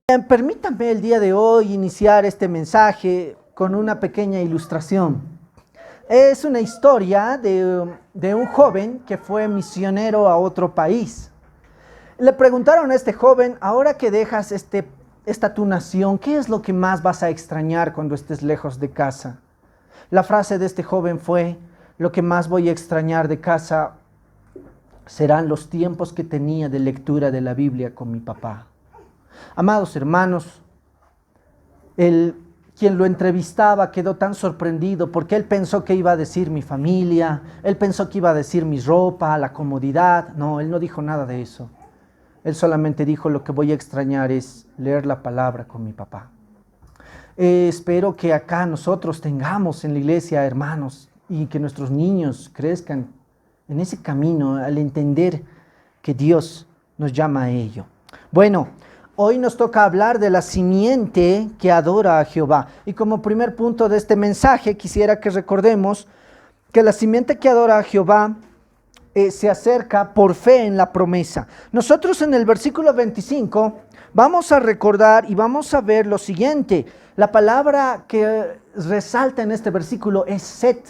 Permítanme el día de hoy iniciar este mensaje con una pequeña ilustración. Es una historia de un joven que fue misionero a otro país. Le preguntaron a este joven: ahora que dejas esta tu nación, ¿qué es lo que más vas a extrañar cuando estés lejos de casa? La frase de este joven fue: lo que más voy a extrañar de casa serán los tiempos que tenía de lectura de la Biblia con mi papá. Amados hermanos, quien lo entrevistaba quedó tan sorprendido porque él pensó que iba a decir mi familia, él pensó que iba a decir mi ropa, la comodidad. No, él no dijo nada de eso. Él solamente dijo: lo que voy a extrañar es leer la palabra con mi papá. Espero que acá nosotros tengamos en la iglesia hermanos y que nuestros niños crezcan en ese camino al entender que Dios nos llama a ello. Bueno, hoy nos toca hablar de la simiente que adora a Jehová. Y como primer punto de este mensaje, quisiera que recordemos que la simiente que adora a Jehová se acerca por fe en la promesa. Nosotros en el versículo 25 vamos a recordar y vamos a ver lo siguiente. La palabra que resalta en este versículo es Set.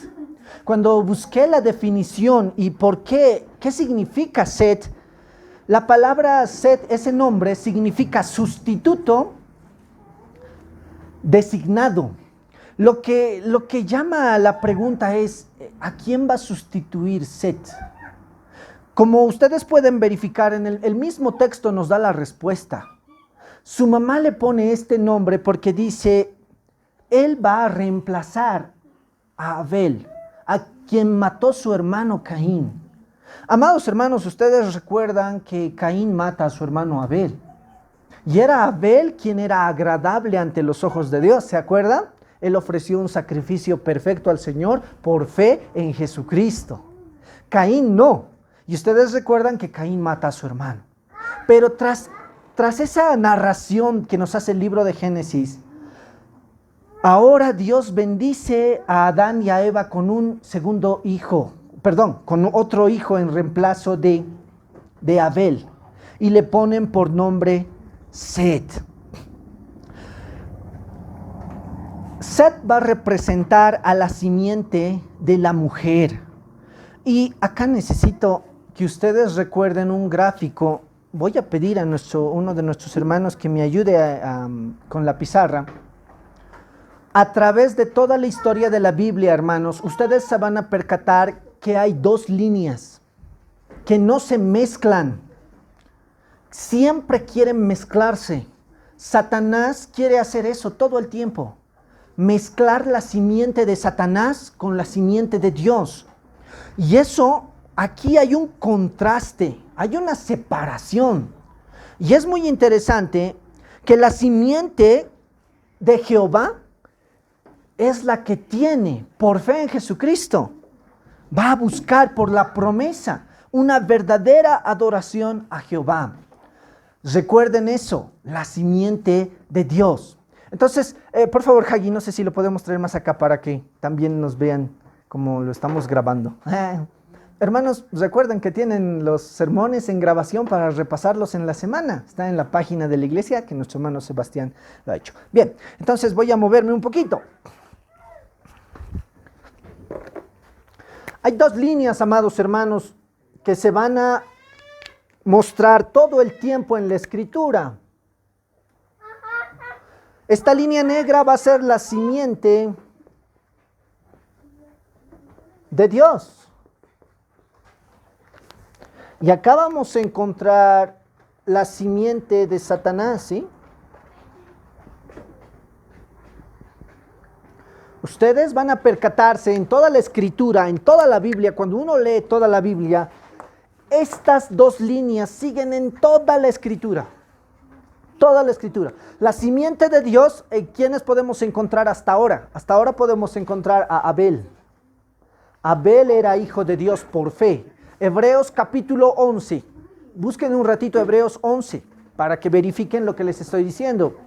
Cuando busqué la definición y por qué significa Set, la palabra Set, ese nombre, significa sustituto designado. Lo que llama la pregunta es: ¿a quién va a sustituir Set? Como ustedes pueden verificar, en el mismo texto nos da la respuesta. Su mamá le pone este nombre porque dice: él va a reemplazar a Abel, a quien mató su hermano Caín. Amados hermanos, ustedes recuerdan que Caín mata a su hermano Abel. Y era Abel quien era agradable ante los ojos de Dios, ¿se acuerdan? Él ofreció un sacrificio perfecto al Señor por fe en Jesucristo. Caín no. Y ustedes recuerdan que Caín mata a su hermano. Pero tras esa narración que nos hace el libro de Génesis, ahora Dios bendice a Adán y a Eva con un segundo hijo, con otro hijo en reemplazo de Abel. Y le ponen por nombre Set. Set va a representar a la simiente de la mujer. Y acá necesito que ustedes recuerden un gráfico. Voy a pedir a uno de nuestros hermanos que me ayude con la pizarra. A través de toda la historia de la Biblia, hermanos, ustedes se van a percatar que hay dos líneas que no se mezclan. Siempre quieren mezclarse. Satanás quiere hacer eso todo el tiempo. Mezclar la simiente de Satanás con la simiente de Dios. Y eso, aquí hay un contraste, hay una separación. Y es muy interesante que la simiente de Jehová es la que tiene por fe en Jesucristo. Va a buscar por la promesa una verdadera adoración a Jehová. Recuerden eso, la simiente de Dios. Entonces, por favor, Hagi, no sé si lo podemos traer más acá para que también nos vean como lo estamos grabando. Hermanos, recuerden que tienen los sermones en grabación para repasarlos en la semana. Está en la página de la iglesia que nuestro hermano Sebastián lo ha hecho. Bien, entonces voy a moverme un poquito. Hay dos líneas, amados hermanos, que se van a mostrar todo el tiempo en la escritura. Esta línea negra va a ser la simiente de Dios. Y acá vamos a encontrar la simiente de Satanás, ¿sí? Ustedes van a percatarse en toda la escritura, en toda la Biblia, cuando uno lee toda la Biblia, estas dos líneas siguen en toda la escritura. Toda la escritura. La simiente de Dios, ¿quiénes podemos encontrar hasta ahora? Hasta ahora podemos encontrar a Abel. Abel era hijo de Dios por fe. Hebreos capítulo 11. Busquen un ratito Hebreos 11 para que verifiquen lo que les estoy diciendo.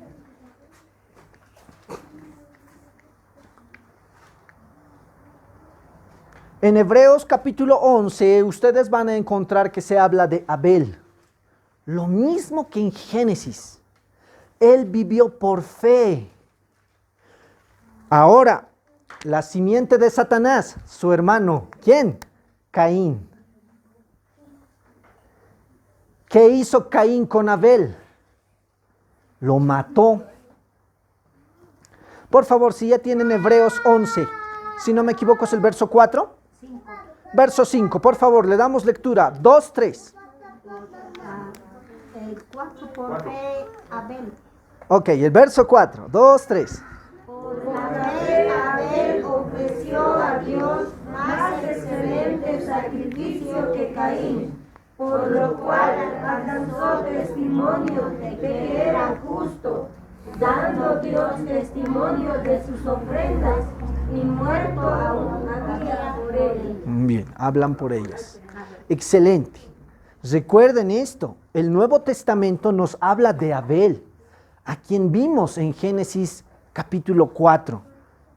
En Hebreos capítulo 11 ustedes van a encontrar que se habla de Abel. Lo mismo que en Génesis. Él vivió por fe. Ahora, la simiente de Satanás, su hermano, ¿quién? Caín. ¿Qué hizo Caín con Abel? Lo mató. Por favor, si ya tienen Hebreos 11, si no me equivoco es el verso 4. 5. Verso 5, por favor, le damos lectura. 2, 3. El 4 por fe, Abel. Ok, el verso 4, 2, 3. Por la fe, Abel ofreció a Dios más excelente sacrificio que Caín, por lo cual alcanzó testimonio de que era justo, dando Dios testimonio de sus ofrendas, y muerto aún había por él. Bien, hablan por ellas. Excelente. Recuerden esto, el Nuevo Testamento nos habla de Abel, a quien vimos en Génesis capítulo 4.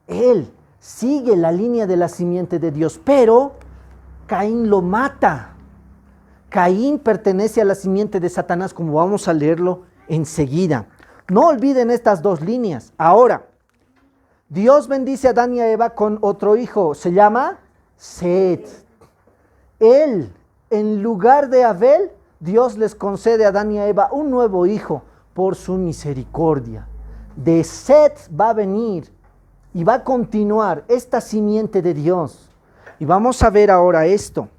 Él sigue la línea de la simiente de Dios, pero Caín lo mata. Caín pertenece a la simiente de Satanás, como vamos a leerlo enseguida. No olviden estas dos líneas. Ahora, Dios bendice a Adán y a Eva con otro hijo, se llama Set. Él, en lugar de Abel, Dios les concede a Adán y a Eva un nuevo hijo por su misericordia. De Set va a venir y va a continuar esta simiente de Dios. Y vamos a ver ahora esto.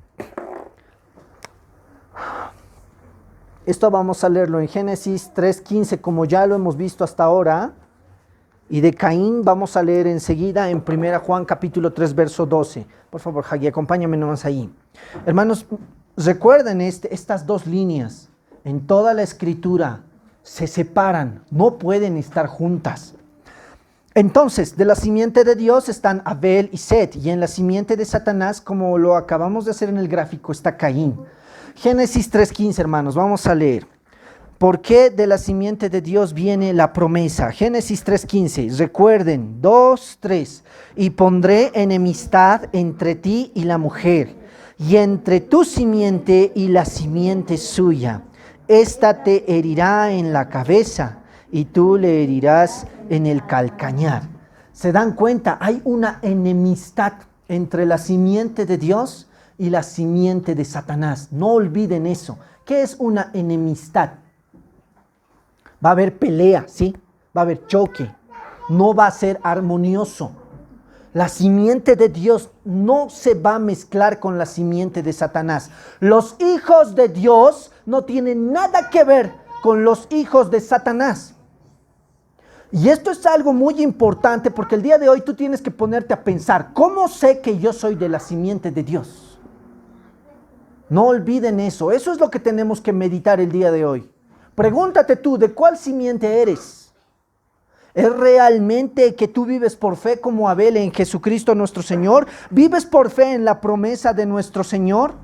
Esto vamos a leerlo en Génesis 3:15, como ya lo hemos visto hasta ahora. Y de Caín vamos a leer enseguida en 1 Juan capítulo 3, verso 12. Por favor, Hagi, acompáñame nomás ahí. Hermanos, recuerden estas dos líneas. En toda la escritura se separan, no pueden estar juntas. Entonces, de la simiente de Dios están Abel y Set, y en la simiente de Satanás, como lo acabamos de hacer en el gráfico, está Caín. Génesis 3:15, hermanos, vamos a leer. ¿Por qué de la simiente de Dios viene la promesa? Génesis 3:15, recuerden, 2, 3. Y pondré enemistad entre ti y la mujer, y entre tu simiente y la simiente suya. Esta te herirá en la cabeza, y tú le herirás en el calcañar. ¿Se dan cuenta? Hay una enemistad entre la simiente de Dios y la simiente de Satanás. No olviden eso. ¿Qué es una enemistad? Va a haber pelea, ¿sí? Va a haber choque. No va a ser armonioso. La simiente de Dios no se va a mezclar con la simiente de Satanás. Los hijos de Dios no tienen nada que ver con los hijos de Satanás. Y esto es algo muy importante porque el día de hoy tú tienes que ponerte a pensar, ¿cómo sé que yo soy de la simiente de Dios? No olviden eso. Eso es lo que tenemos que meditar el día de hoy. Pregúntate tú, ¿de cuál simiente eres? ¿Es realmente que tú vives por fe como Abel en Jesucristo nuestro Señor? ¿Vives por fe en la promesa de nuestro Señor?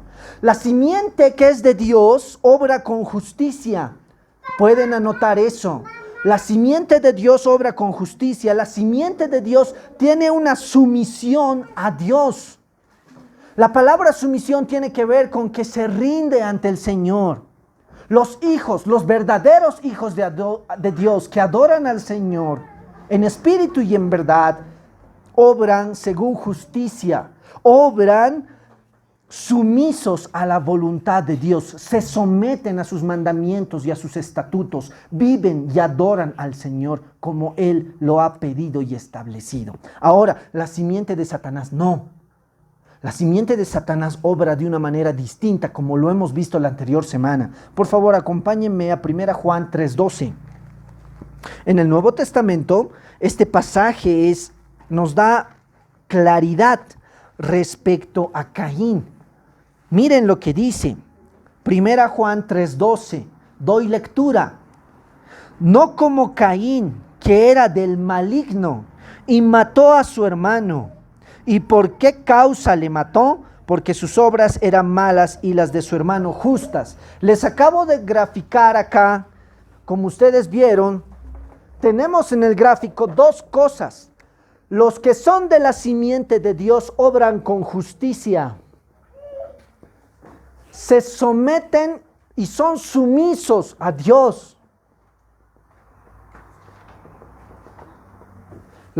La simiente que es de Dios obra con justicia. Pueden anotar eso. La simiente de Dios obra con justicia. La simiente de Dios tiene una sumisión a Dios. La palabra sumisión tiene que ver con que se rinde ante el Señor. Los hijos, los verdaderos hijos de Dios que adoran al Señor en espíritu y en verdad, obran según justicia, obran sumisos a la voluntad de Dios, se someten a sus mandamientos y a sus estatutos, viven y adoran al Señor como Él lo ha pedido y establecido. Ahora, la simiente de Satanás no. La simiente de Satanás obra de una manera distinta, como lo hemos visto la anterior semana. Por favor, acompáñenme a 1 Juan 3:12. En el Nuevo Testamento, este pasaje nos da claridad respecto a Caín. Miren lo que dice. 1 Juan 3:12. Doy lectura. No como Caín, que era del maligno, y mató a su hermano. ¿Y por qué causa le mató? Porque sus obras eran malas y las de su hermano justas. Les acabo de graficar acá, como ustedes vieron, tenemos en el gráfico dos cosas. Los que son de la simiente de Dios obran con justicia. Se someten y son sumisos a Dios.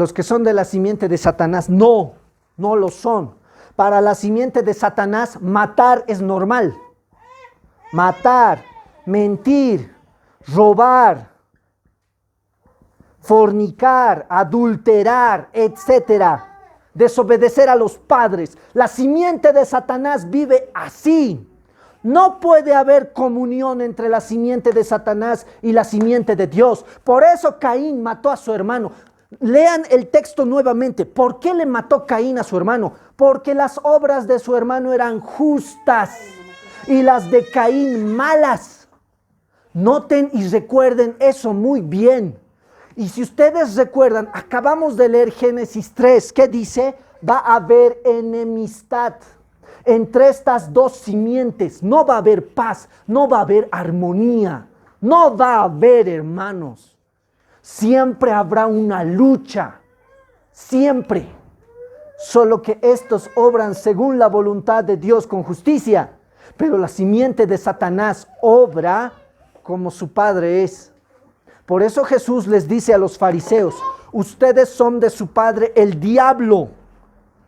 los que son de la simiente de Satanás, no lo son. Para la simiente de Satanás, matar es normal. Matar, mentir, robar, fornicar, adulterar, etcétera. Desobedecer a los padres. La simiente de Satanás vive así. No puede haber comunión entre la simiente de Satanás y la simiente de Dios. Por eso Caín mató a su hermano. Lean el texto nuevamente. ¿Por qué le mató Caín a su hermano? Porque las obras de su hermano eran justas y las de Caín malas. Noten y recuerden eso muy bien. Y si ustedes recuerdan, acabamos de leer Génesis 3, ¿qué dice? Va a haber enemistad entre estas dos simientes. No va a haber paz, no va a haber armonía, no va a haber, hermanos. Siempre habrá una lucha, siempre. Solo que estos obran según la voluntad de Dios con justicia. Pero la simiente de Satanás obra como su padre es. Por eso Jesús les dice a los fariseos, ustedes son de su padre el diablo.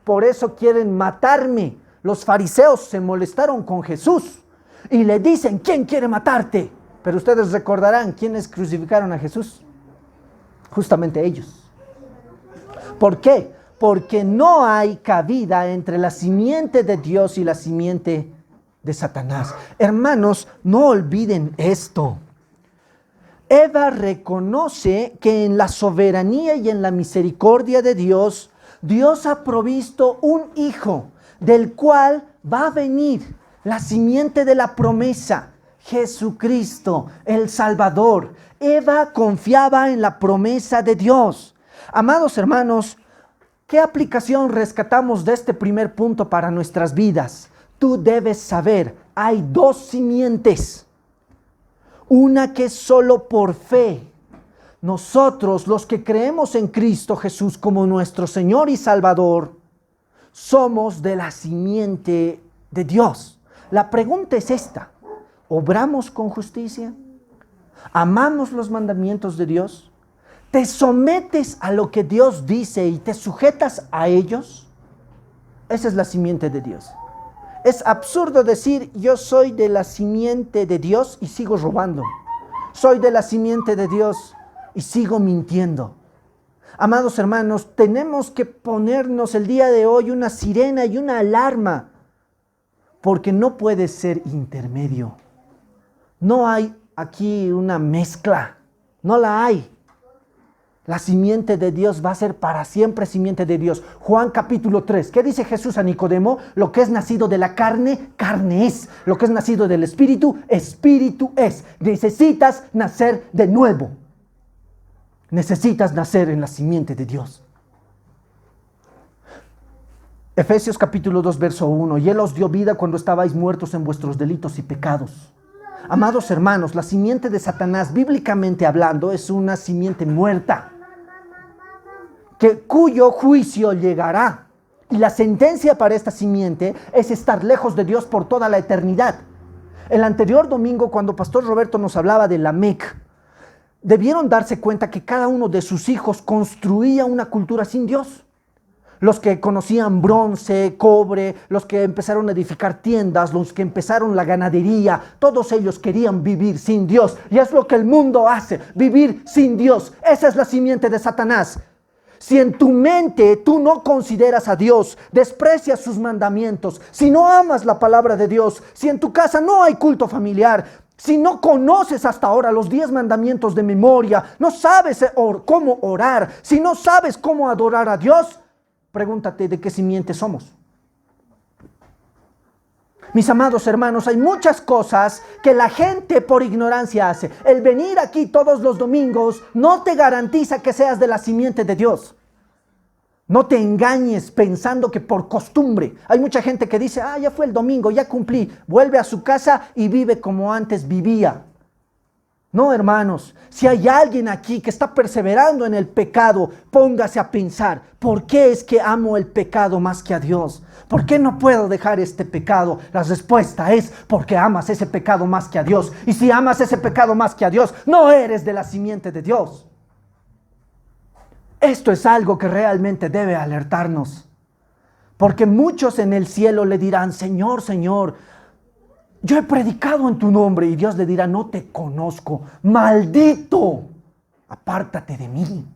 Por eso quieren matarme. Los fariseos se molestaron con Jesús y le dicen, ¿quién quiere matarte? Pero ustedes recordarán, ¿quiénes crucificaron a Jesús? Justamente ellos. ¿Por qué? Porque no hay cabida entre la simiente de Dios y la simiente de Satanás. Hermanos, no olviden esto. Eva reconoce que en la soberanía y en la misericordia de Dios, Dios ha provisto un hijo del cual va a venir la simiente de la promesa, Jesucristo, el Salvador. Eva confiaba en la promesa de Dios. Amados hermanos, ¿qué aplicación rescatamos de este primer punto para nuestras vidas? Tú debes saber, hay dos simientes. Una que es solo por fe. Nosotros, los que creemos en Cristo Jesús como nuestro Señor y Salvador, somos de la simiente de Dios. La pregunta es esta: ¿obramos con justicia? ¿Amamos los mandamientos de Dios? ¿Te sometes a lo que Dios dice y te sujetas a ellos? Esa es la simiente de Dios. Es absurdo decir, yo soy de la simiente de Dios y sigo robando. Soy de la simiente de Dios y sigo mintiendo. Amados hermanos, tenemos que ponernos el día de hoy una sirena y una alarma, porque no puede ser intermedio. No hay aquí una mezcla, no la hay. La simiente de Dios va a ser para siempre simiente de Dios. Juan capítulo 3. ¿Qué dice Jesús a Nicodemo? Lo que es nacido de la carne, carne es. Lo que es nacido del espíritu, espíritu es. Necesitas nacer de nuevo. Necesitas nacer en la simiente de Dios. Efesios capítulo 2, verso 1. Y Él os dio vida cuando estabais muertos en vuestros delitos y pecados. Amados hermanos, la simiente de Satanás, bíblicamente hablando, es una simiente muerta, cuyo juicio llegará. Y la sentencia para esta simiente es estar lejos de Dios por toda la eternidad. El anterior domingo, cuando Pastor Roberto nos hablaba de Lamec, debieron darse cuenta que cada uno de sus hijos construía una cultura sin Dios. Los que conocían bronce, cobre, los que empezaron a edificar tiendas, los que empezaron la ganadería, todos ellos querían vivir sin Dios. Y es lo que el mundo hace, vivir sin Dios. Esa es la simiente de Satanás. Si en tu mente tú no consideras a Dios, desprecias sus mandamientos, si no amas la palabra de Dios, si en tu casa no hay culto familiar, si no conoces hasta ahora los 10 mandamientos de memoria, no sabes cómo orar, si no sabes cómo adorar a Dios, pregúntate de qué simiente somos. Mis amados hermanos, hay muchas cosas que la gente por ignorancia hace. El venir aquí todos los domingos no te garantiza que seas de la simiente de Dios. No te engañes pensando que por costumbre. Hay mucha gente que dice, ya fue el domingo, ya cumplí. Vuelve a su casa y vive como antes vivía. No, hermanos, si hay alguien aquí que está perseverando en el pecado, póngase a pensar, ¿por qué es que amo el pecado más que a Dios? ¿Por qué no puedo dejar este pecado? La respuesta es porque amas ese pecado más que a Dios. Y si amas ese pecado más que a Dios, no eres de la simiente de Dios. Esto es algo que realmente debe alertarnos. Porque muchos en el cielo le dirán, Señor, Señor, yo he predicado en tu nombre. Y Dios le dirá, no te conozco, maldito, apártate de mí.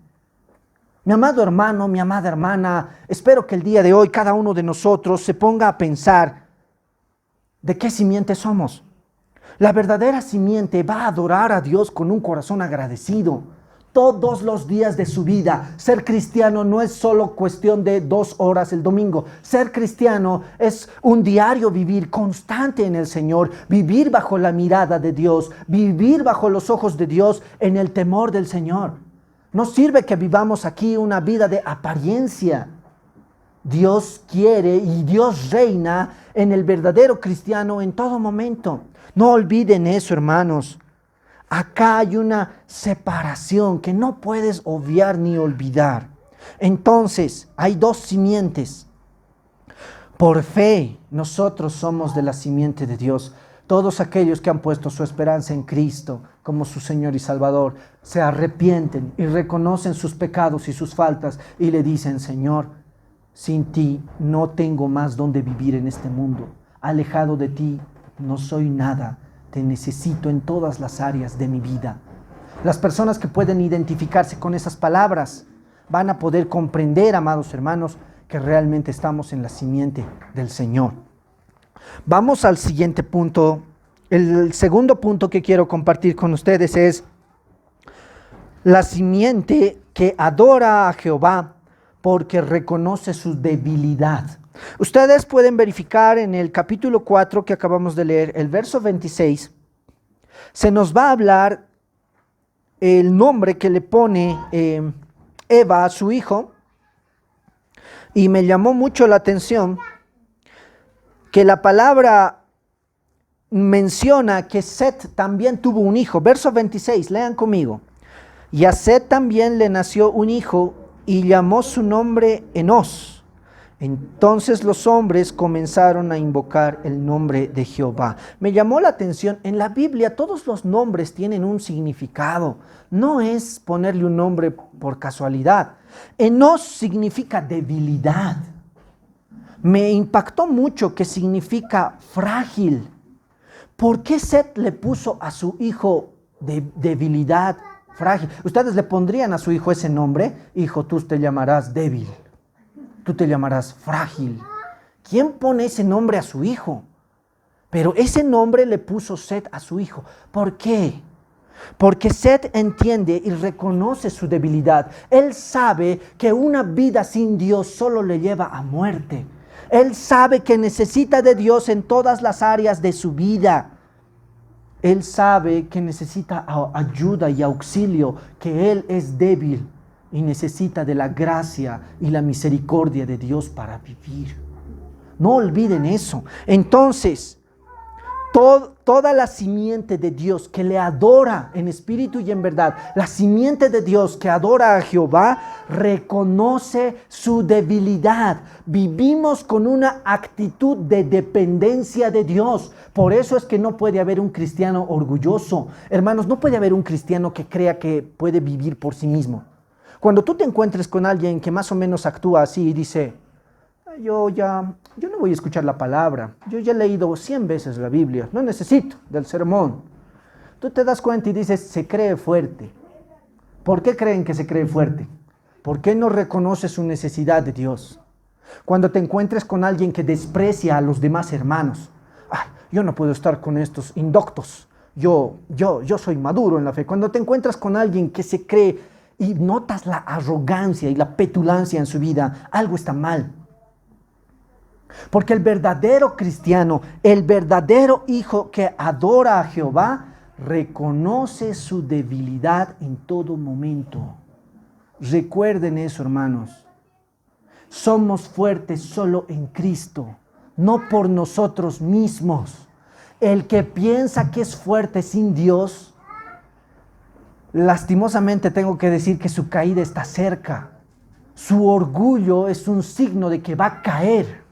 Mi amado hermano, mi amada hermana, espero que el día de hoy cada uno de nosotros se ponga a pensar de qué simiente somos. La verdadera simiente va a adorar a Dios con un corazón agradecido todos los días de su vida. Ser cristiano no es solo cuestión de 2 horas el domingo. Ser cristiano es un diario vivir constante en el Señor, vivir bajo la mirada de Dios, vivir bajo los ojos de Dios en el temor del Señor. No sirve que vivamos aquí una vida de apariencia. Dios quiere y Dios reina en el verdadero cristiano en todo momento. No olviden eso, hermanos. Acá hay una separación que no puedes obviar ni olvidar. Entonces, hay 2 simientes. Por fe, nosotros somos de la simiente de Dios. Todos aquellos que han puesto su esperanza en Cristo como su Señor y Salvador, se arrepienten y reconocen sus pecados y sus faltas y le dicen, Señor, sin ti no tengo más donde vivir en este mundo. Alejado de ti no soy nada. Te necesito en todas las áreas de mi vida. Las personas que pueden identificarse con esas palabras van a poder comprender, amados hermanos, que realmente estamos en la simiente del Señor. Vamos al siguiente punto. El segundo punto que quiero compartir con ustedes es la simiente que adora a Jehová porque reconoce su debilidad. Ustedes pueden verificar en el capítulo 4 que acabamos de leer, el verso 26, se nos va a hablar el nombre que le pone Eva a su hijo, y me llamó mucho la atención que la palabra menciona que Set también tuvo un hijo. Verso 26, lean conmigo. Y a Set también le nació un hijo y llamó su nombre Enos. Entonces los hombres comenzaron a invocar el nombre de Jehová. Me llamó la atención, en la Biblia todos los nombres tienen un significado. No es ponerle un nombre por casualidad. Enos significa debilidad. Me impactó mucho que significa frágil. ¿Por qué Set le puso a su hijo debilidad, frágil? Ustedes le pondrían a su hijo ese nombre, hijo, tú te llamarás débil. Tú te llamarás frágil. ¿Quién pone ese nombre a su hijo? Pero ese nombre le puso Set a su hijo. ¿Por qué? Porque Set entiende y reconoce su debilidad. Él sabe que una vida sin Dios solo le lleva a muerte. Él sabe que necesita de Dios en todas las áreas de su vida. Él sabe que necesita ayuda y auxilio, que él es débil y necesita de la gracia y la misericordia de Dios para vivir. No olviden eso. Entonces, toda la simiente de Dios que le adora en espíritu y en verdad, la simiente de Dios que adora a Jehová, reconoce su debilidad. Vivimos con una actitud de dependencia de Dios. Por eso es que no puede haber un cristiano orgulloso. Hermanos, no puede haber un cristiano que crea que puede vivir por sí mismo. Cuando tú te encuentres con alguien que más o menos actúa así y dice, yo no voy a escuchar la palabra, yo ya he leído 100 veces la Biblia, no necesito del sermón. Tú te das cuenta y dices, se cree fuerte. ¿Por qué creen que se cree fuerte? ¿Por qué no reconoce su necesidad de Dios? Cuando te encuentres con alguien que desprecia a los demás hermanos, yo no puedo estar con estos indoctos, yo soy maduro en la fe. Cuando te encuentras con alguien que se cree y notas la arrogancia y la petulancia en su vida, algo está mal. Porque el verdadero cristiano, el verdadero hijo que adora a Jehová, reconoce su debilidad en todo momento. Recuerden eso, hermanos. Somos fuertes solo en Cristo, no por nosotros mismos. El que piensa que es fuerte sin Dios, lastimosamente tengo que decir que su caída está cerca. Su orgullo es un signo de que va a caer.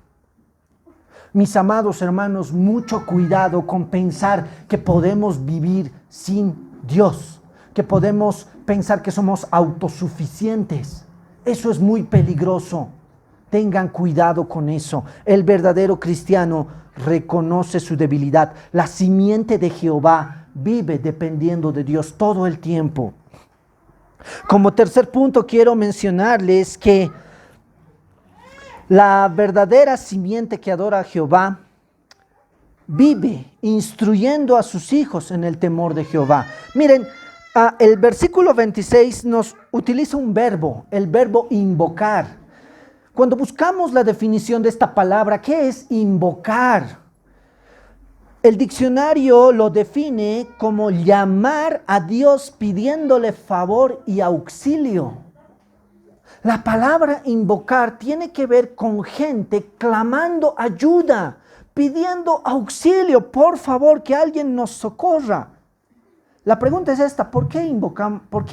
Mis amados hermanos, mucho cuidado con pensar que podemos vivir sin Dios, que podemos pensar que somos autosuficientes. Eso es muy peligroso. Tengan cuidado con eso. El verdadero cristiano reconoce su debilidad. La simiente de Jehová vive dependiendo de Dios todo el tiempo. Como tercer punto, quiero mencionarles que la verdadera simiente que adora a Jehová vive instruyendo a sus hijos en el temor de Jehová. Miren, el versículo 26 nos utiliza un verbo, el verbo invocar. Cuando buscamos la definición de esta palabra, ¿qué es invocar? El diccionario lo define como llamar a Dios pidiéndole favor y auxilio. La palabra invocar tiene que ver con gente clamando ayuda, pidiendo auxilio, por favor, que alguien nos socorra. La pregunta es esta: ¿por qué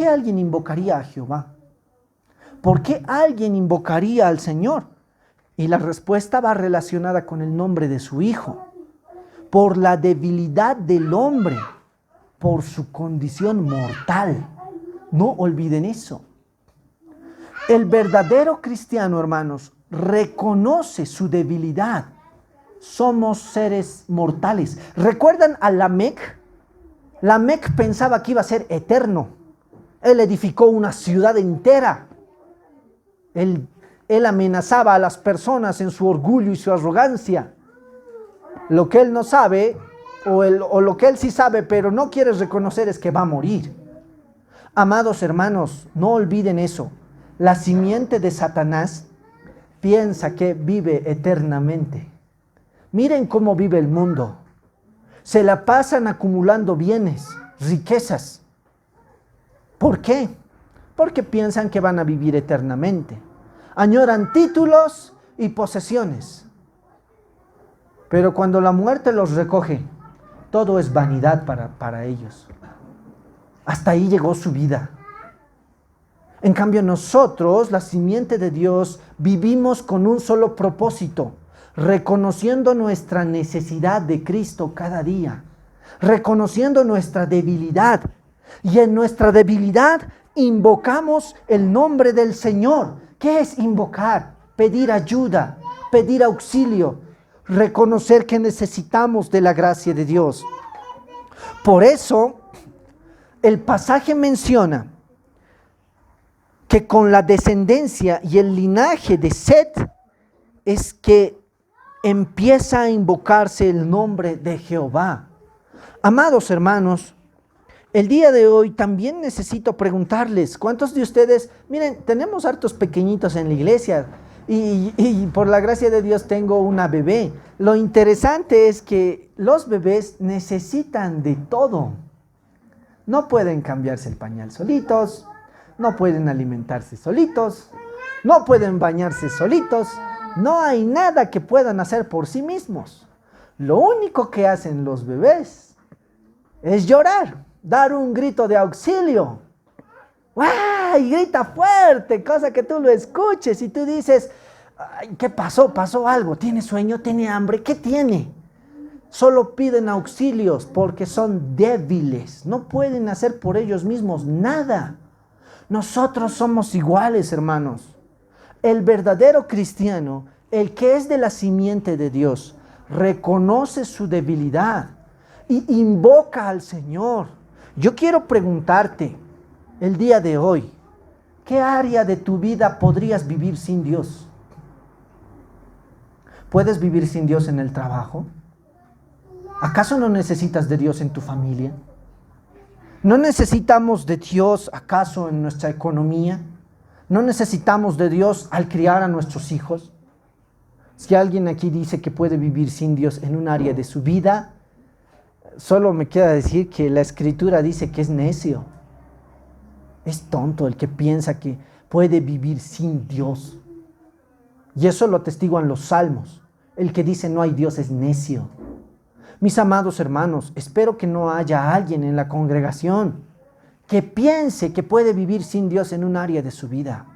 alguien invocaría a Jehová? ¿Por qué alguien invocaría al Señor? Y la respuesta va relacionada con el nombre de su Hijo. Por la debilidad del hombre, por su condición mortal. No olviden eso. El verdadero cristiano, hermanos, reconoce su debilidad. Somos seres mortales. ¿Recuerdan a Lamec? Lamec pensaba que iba a ser eterno. Él edificó una ciudad entera. Él amenazaba a las personas en su orgullo y su arrogancia. Lo que él no sabe, o lo que él sí sabe, pero no quiere reconocer, es que va a morir. Amados hermanos, no olviden eso. La simiente de Satanás piensa que vive eternamente. Miren cómo vive el mundo. Se la pasan acumulando bienes, riquezas. ¿Por qué? Porque piensan que van a vivir eternamente. Añoran títulos y posesiones. Pero cuando la muerte los recoge, todo es vanidad para ellos. Hasta ahí llegó su vida. En cambio nosotros, la simiente de Dios, vivimos con un solo propósito: reconociendo nuestra necesidad de Cristo cada día, reconociendo nuestra debilidad. Y en nuestra debilidad invocamos el nombre del Señor. ¿Qué es invocar? Pedir ayuda, pedir auxilio, reconocer que necesitamos de la gracia de Dios. Por eso, el pasaje menciona que con la descendencia y el linaje de Set es que empieza a invocarse el nombre de Jehová. Amados hermanos, el día de hoy también necesito preguntarles: ¿cuántos de ustedes, miren, tenemos hartos pequeñitos en la iglesia y por la gracia de Dios tengo una bebé? Lo interesante es que los bebés necesitan de todo. No pueden cambiarse el pañal solitos, no pueden alimentarse solitos, no pueden bañarse solitos. No hay nada que puedan hacer por sí mismos. Lo único que hacen los bebés es llorar, dar un grito de auxilio. ¡Ah! Y grita fuerte, cosa que tú lo escuches y tú dices: ay, ¿qué pasó? ¿Pasó algo? ¿Tiene sueño? ¿Tiene hambre? ¿Qué tiene? Solo piden auxilios porque son débiles. No pueden hacer por ellos mismos nada. Nosotros somos iguales, hermanos. El verdadero cristiano, el que es de la simiente de Dios, reconoce su debilidad y invoca al Señor. Yo quiero preguntarte el día de hoy: ¿qué área de tu vida podrías vivir sin Dios? ¿Puedes vivir sin Dios en el trabajo? ¿Acaso no necesitas de Dios en tu familia? ¿No necesitamos de Dios acaso en nuestra economía? ¿No necesitamos de Dios al criar a nuestros hijos? Si alguien aquí dice que puede vivir sin Dios en un área de su vida, solo me queda decir que la Escritura dice que es necio. Es tonto el que piensa que puede vivir sin Dios. Y eso lo atestiguan los salmos. El que dice no hay Dios es necio. Mis amados hermanos, espero que no haya alguien en la congregación que piense que puede vivir sin Dios en un área de su vida.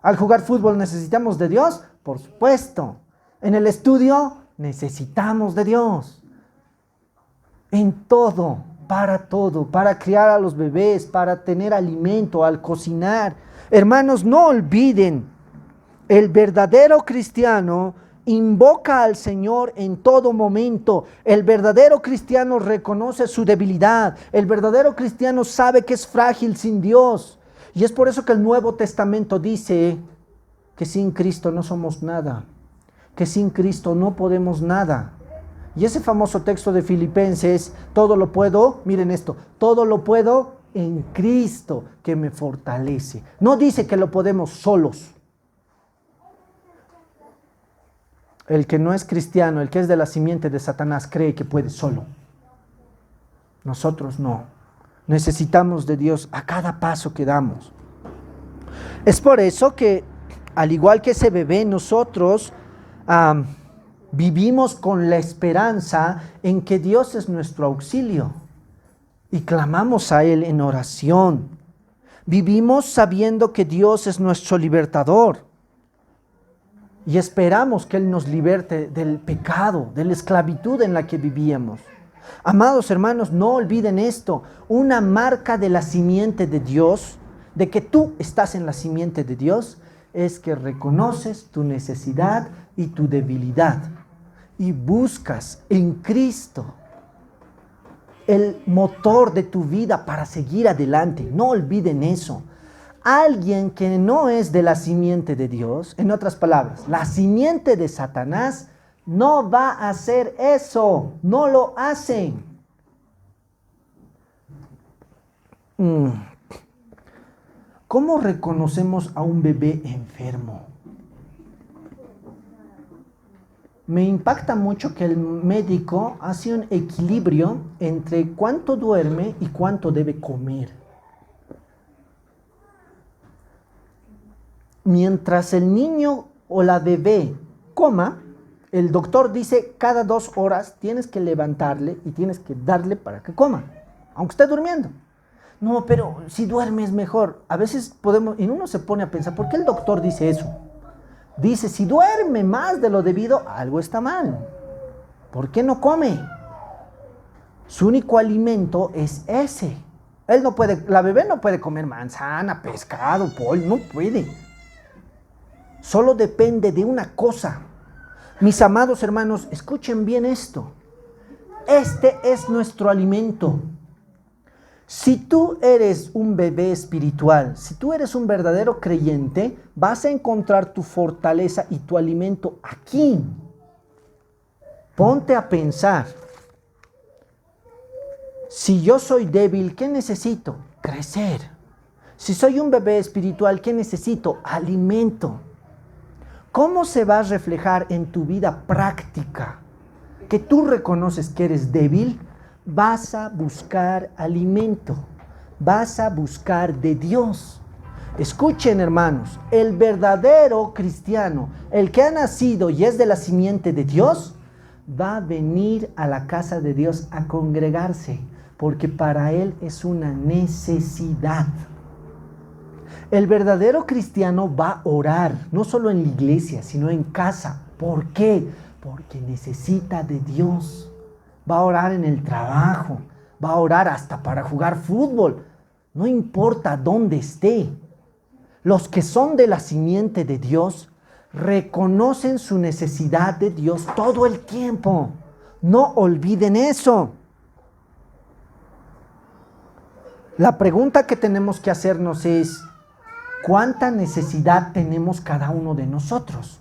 Al jugar fútbol necesitamos de Dios, por supuesto. En el estudio necesitamos de Dios. En todo para todo, para criar a los bebés, para tener alimento, al cocinar. Hermanos, no olviden, el verdadero cristiano invoca al Señor en todo momento. El verdadero cristiano reconoce su debilidad. El verdadero cristiano sabe que es frágil sin Dios. Y es por eso que el Nuevo Testamento dice que sin Cristo no somos nada, que sin Cristo no podemos nada. Y ese famoso texto de Filipenses, todo lo puedo, miren esto, todo lo puedo en Cristo que me fortalece. No dice que lo podemos solos. El que no es cristiano, el que es de la simiente de Satanás, cree que puede solo. Nosotros no. Necesitamos de Dios a cada paso que damos. Es por eso que, al igual que ese bebé, nosotros vivimos con la esperanza en que Dios es nuestro auxilio y clamamos a Él en oración. Vivimos sabiendo que Dios es nuestro libertador. Y esperamos que Él nos liberte del pecado, de la esclavitud en la que vivíamos. Amados hermanos, no olviden esto. Una marca de la simiente de Dios, de que tú estás en la simiente de Dios, es que reconoces tu necesidad y tu debilidad. Y buscas en Cristo el motor de tu vida para seguir adelante. No olviden eso. Alguien que no es de la simiente de Dios, en otras palabras, la simiente de Satanás, no va a hacer eso, no lo hacen. ¿Cómo reconocemos a un bebé enfermo? Me impacta mucho que el médico hace un equilibrio entre cuánto duerme y cuánto debe comer. Mientras el niño o la bebé coma, el doctor dice cada 2 horas tienes que levantarle y tienes que darle para que coma, aunque esté durmiendo. No, pero si duerme es mejor. A veces podemos, y uno se pone a pensar, ¿por qué el doctor dice eso? Dice, si duerme más de lo debido, algo está mal. ¿Por qué no come? Su único alimento es ese. Él no puede, la bebé no puede comer manzana, pescado, pollo, no puede. Solo depende de una cosa. Mis amados hermanos, escuchen bien esto. Este es nuestro alimento. Si tú eres un bebé espiritual, si tú eres un verdadero creyente, vas a encontrar tu fortaleza y tu alimento aquí. Ponte a pensar. Si yo soy débil, ¿qué necesito? Crecer. Si soy un bebé espiritual, ¿qué necesito? Alimento. ¿Cómo se va a reflejar en tu vida práctica que tú reconoces que eres débil? Vas a buscar alimento, vas a buscar de Dios. Escuchen, hermanos, el verdadero cristiano, el que ha nacido y es de la simiente de Dios, va a venir a la casa de Dios a congregarse, porque para él es una necesidad. El verdadero cristiano va a orar, no solo en la iglesia, sino en casa. ¿Por qué? Porque necesita de Dios. Va a orar en el trabajo, va a orar hasta para jugar fútbol. No importa dónde esté. Los que son de la simiente de Dios reconocen su necesidad de Dios todo el tiempo. No olviden eso. La pregunta que tenemos que hacernos es, ¿cuánta necesidad tenemos cada uno de nosotros?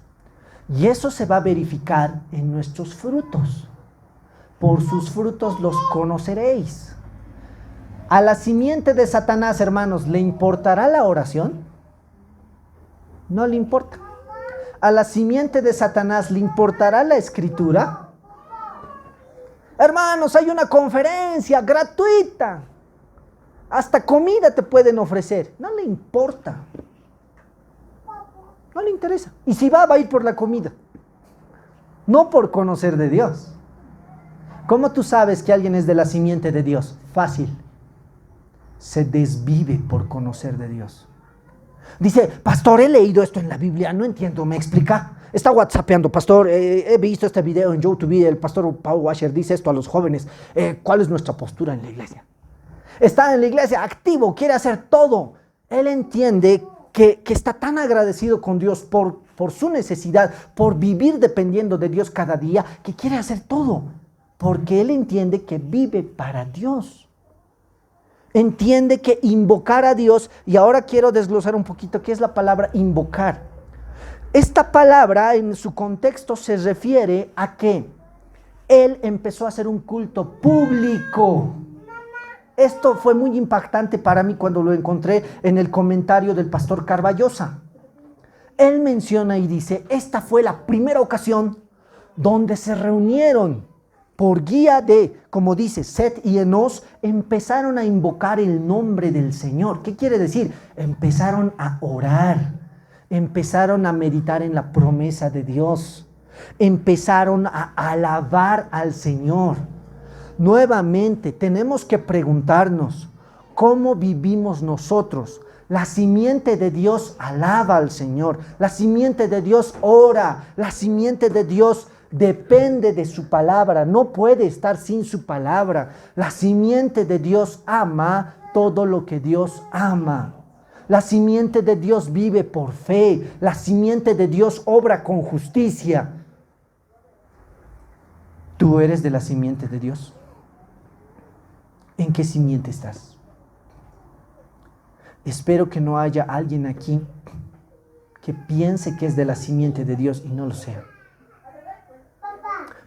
Y eso se va a verificar en nuestros frutos. Por sus frutos los conoceréis. A la simiente de Satanás, hermanos, ¿le importará la oración? No le importa. A la simiente de Satanás, ¿le importará la escritura? Hermanos, hay una conferencia gratuita. Hasta comida te pueden ofrecer. No le importa. No le interesa. Y si va a ir por la comida. No por conocer de Dios. ¿Cómo tú sabes que alguien es de la simiente de Dios? Fácil. Se desvive por conocer de Dios. Dice, pastor, he leído esto en la Biblia, no entiendo, ¿me explica? Está whatsappeando, pastor, he visto este video en YouTube, el pastor Paul Washer dice esto a los jóvenes. ¿Cuál es nuestra postura en la iglesia? Está en la iglesia activo, quiere hacer todo. Él entiende que está tan agradecido con Dios por su necesidad, por vivir dependiendo de Dios cada día, que quiere hacer todo. Porque él entiende que vive para Dios. Entiende que invocar a Dios, y ahora quiero desglosar un poquito qué es la palabra invocar. Esta palabra en su contexto se refiere a que él empezó a hacer un culto público. Esto fue muy impactante para mí cuando lo encontré en el comentario del pastor Carballosa. Él menciona y dice, esta fue la primera ocasión donde se reunieron por guía de, como dice, Set y Enos, empezaron a invocar el nombre del Señor. ¿Qué quiere decir? Empezaron a orar. Empezaron a meditar en la promesa de Dios. Empezaron a alabar al Señor. Nuevamente, tenemos que preguntarnos, ¿cómo vivimos nosotros? La simiente de Dios alaba al Señor. La simiente de Dios ora. La simiente de Dios depende de su palabra. No puede estar sin su palabra. La simiente de Dios ama todo lo que Dios ama. La simiente de Dios vive por fe. La simiente de Dios obra con justicia. ¿Tú eres de la simiente de Dios? ¿En qué simiente estás? Espero que no haya alguien aquí que piense que es de la simiente de Dios y no lo sea.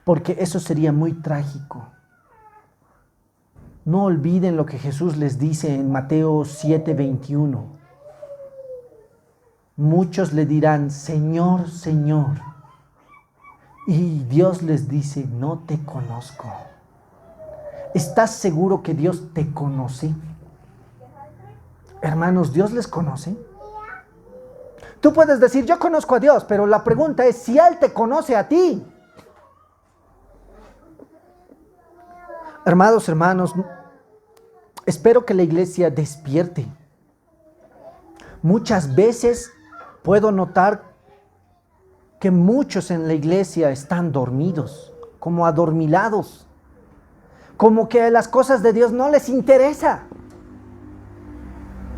Porque eso sería muy trágico. No olviden lo que Jesús les dice en Mateo 7:21. Muchos le dirán, Señor, Señor. Y Dios les dice, no te conozco. ¿Estás seguro que Dios te conoce? Hermanos, ¿Dios les conoce? Tú puedes decir, yo conozco a Dios, pero la pregunta es si Él te conoce a ti. Hermanos, espero que la iglesia despierte. Muchas veces puedo notar que muchos en la iglesia están dormidos, como adormilados, como que las cosas de Dios no les interesa.